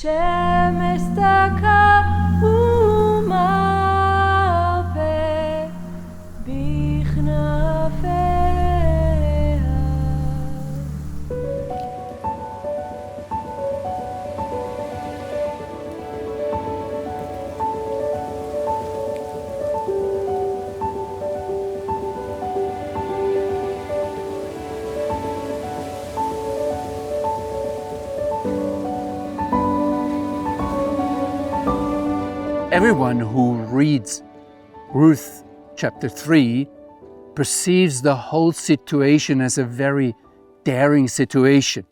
שמש דקה ומרפא בכנפיה. Everyone who reads Ruth chapter 3 perceives the whole situation as a very daring situation.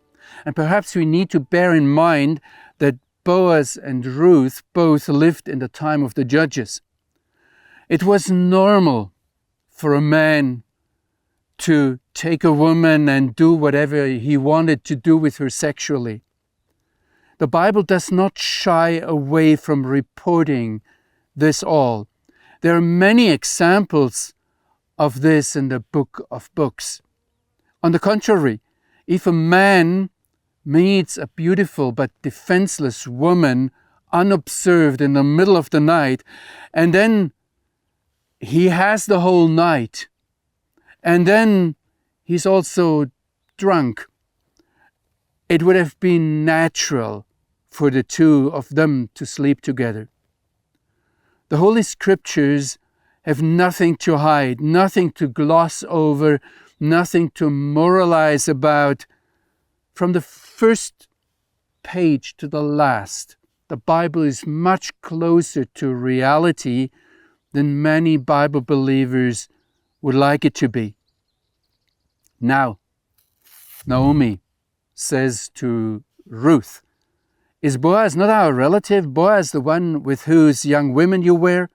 And perhaps we need to bear in mind that Boaz and Ruth both lived in the time of the judges. It was normal for a man to take a woman and do whatever he wanted to do with her sexually. The Bible does not shy away from reporting this all. There are many examples of this in the book of books. On the contrary, if a man meets a beautiful but defenseless woman unobserved in the middle of the night, and then he has the whole night, and then he's also drunk, it would have been natural for the two of them to sleep together. The Holy Scriptures have nothing to hide, nothing to gloss over, nothing to moralize about. From the first page to the last, the Bible is much closer to reality than many Bible believers would like it to be. Now, Naomi says to Ruth, "Is Boaz not our relative? Boaz the one with whose young women you were?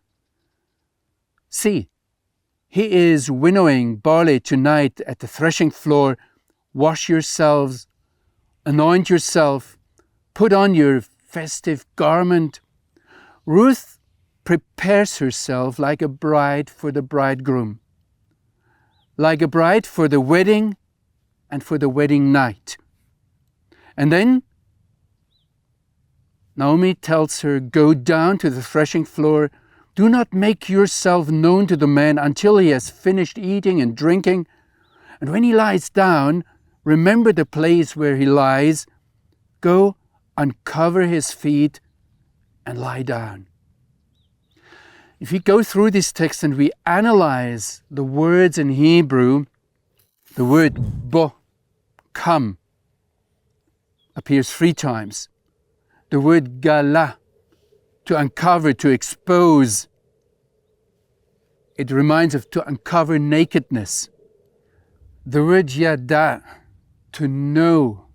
See, he is winnowing barley tonight at the threshing floor. Wash yourselves, anoint yourself, put on your festive garment." Ruth prepares herself like a bride for the bridegroom, like a bride for the wedding and for the wedding night. And then Naomi tells her, "Go down to the threshing floor. Do not make yourself known to the man until he has finished eating and drinking. And when he lies down, remember the place where he lies. Go, uncover his feet, and lie down." If we go through this text and we analyze the words in Hebrew, the word bo, come, appears 3 times. The word gala, to uncover, to expose, it reminds of to uncover nakedness. The word yada, to know,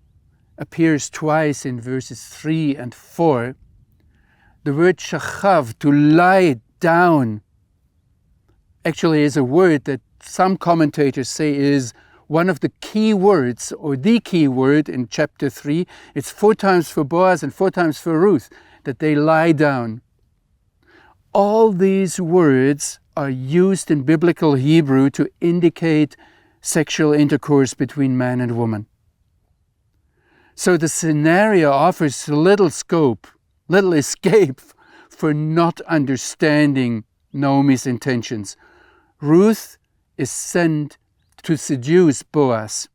appears twice in verses 3 and 4. The word shachav, to lie down, actually is a word that some commentators say is one of the key words, or the key word in chapter 3. It's 4 times for Boaz and 4 times for Ruth, that they lie down. All these words are used in biblical Hebrew to indicate sexual intercourse between man and woman. So the scenario offers little scope, little escape for not understanding Naomi's intentions. Ruth is sent to seduce Boaz.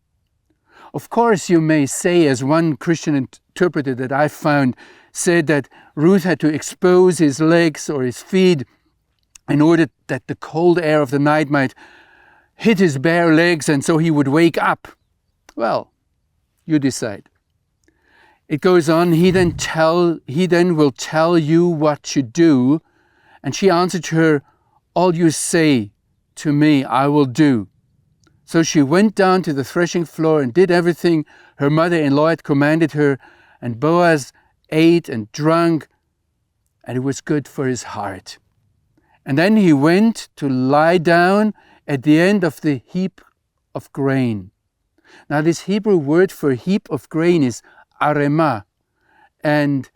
Of course, you may say, as one Christian interpreter that I found said, that Ruth had to expose his legs or his feet in order that the cold air of the night might hit his bare legs and so he would wake up. Well, you decide. It goes on, he then will tell you what to do. And she answered her, "All you say to me, I will do." So she went down to the threshing floor and did everything her mother-in-law had commanded her, and Boaz ate and drank, and it was good for his heart. And then he went to lie down at the end of the heap of grain. Now this Hebrew word for heap of grain is arema, and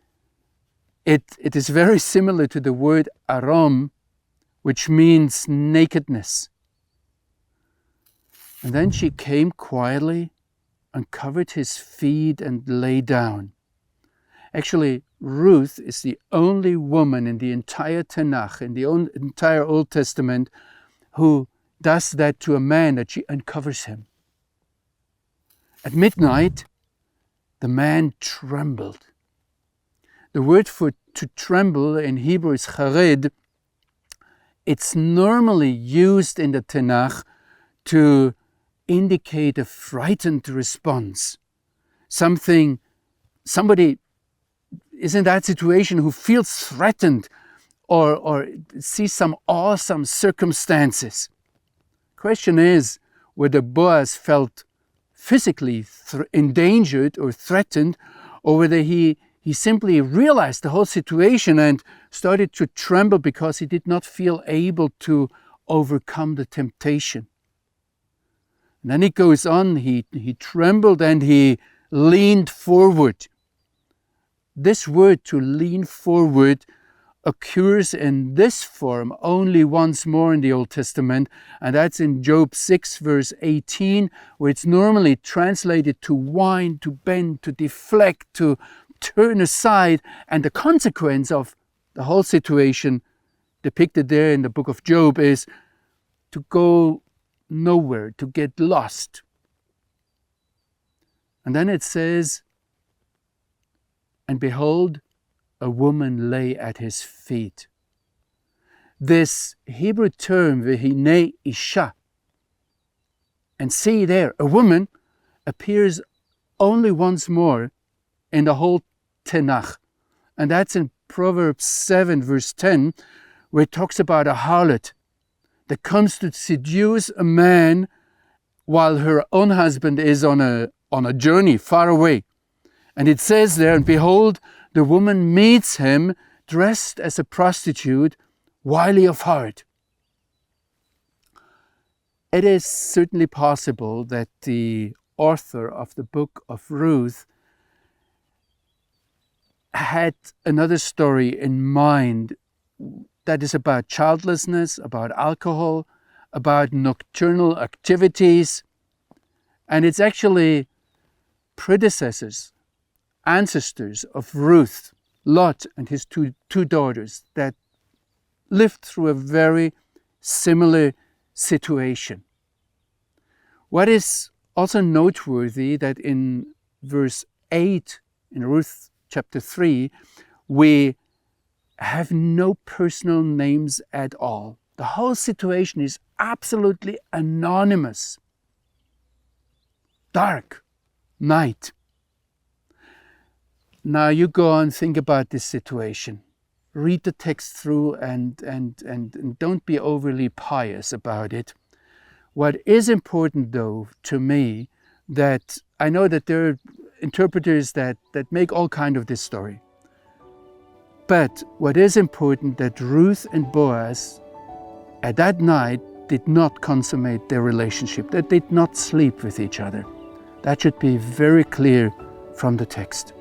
it is very similar to the word arom, which means nakedness. And then she came quietly, uncovered his feet, and lay down. Actually, Ruth is the only woman in the entire Tanakh, in the entire Old Testament, who does that to a man, that she uncovers him. At midnight, the man trembled. The word for to tremble in Hebrew is chared. It's normally used in the Tanakh to indicate a frightened response. Somebody is in that situation who feels threatened or sees some awesome circumstances. Question is whether Boaz felt physically endangered or threatened, or whether he simply realized the whole situation and started to tremble because he did not feel able to overcome the temptation. And then it goes on, he trembled and he leaned forward. This word to lean forward occurs in this form only once more in the Old Testament, and that's in Job 6 verse 18, where it's normally translated to whine, to bend, to deflect, to turn aside, and the consequence of the whole situation depicted there in the book of Job is to go nowhere, to get lost. And then it says, and behold, a woman lay at his feet. This Hebrew term, v'hinei isha, and see there, a woman, appears only once more in the whole Tanakh. And that's in Proverbs 7 verse 10, where it talks about a harlot that comes to seduce a man while her own husband is on a journey far away. And it says there, and behold, the woman meets him dressed as a prostitute, wily of heart. It is certainly possible that the author of the book of Ruth had another story in mind that is about childlessness, about alcohol, about nocturnal activities, and it's actually predecessors, ancestors of Ruth, Lot and his two daughters, that lived through a very similar situation. What is also noteworthy that in verse 8 in Ruth chapter 3, we have no personal names at all. The whole situation is absolutely anonymous. Dark night. Now you go and think about this situation. Read the text through and don't be overly pious about it. What is important though to me, that I know that there are interpreters that make all kind of this story. But what is important, that Ruth and Boaz at that night did not consummate their relationship, that did not sleep with each other. That should be very clear from the text.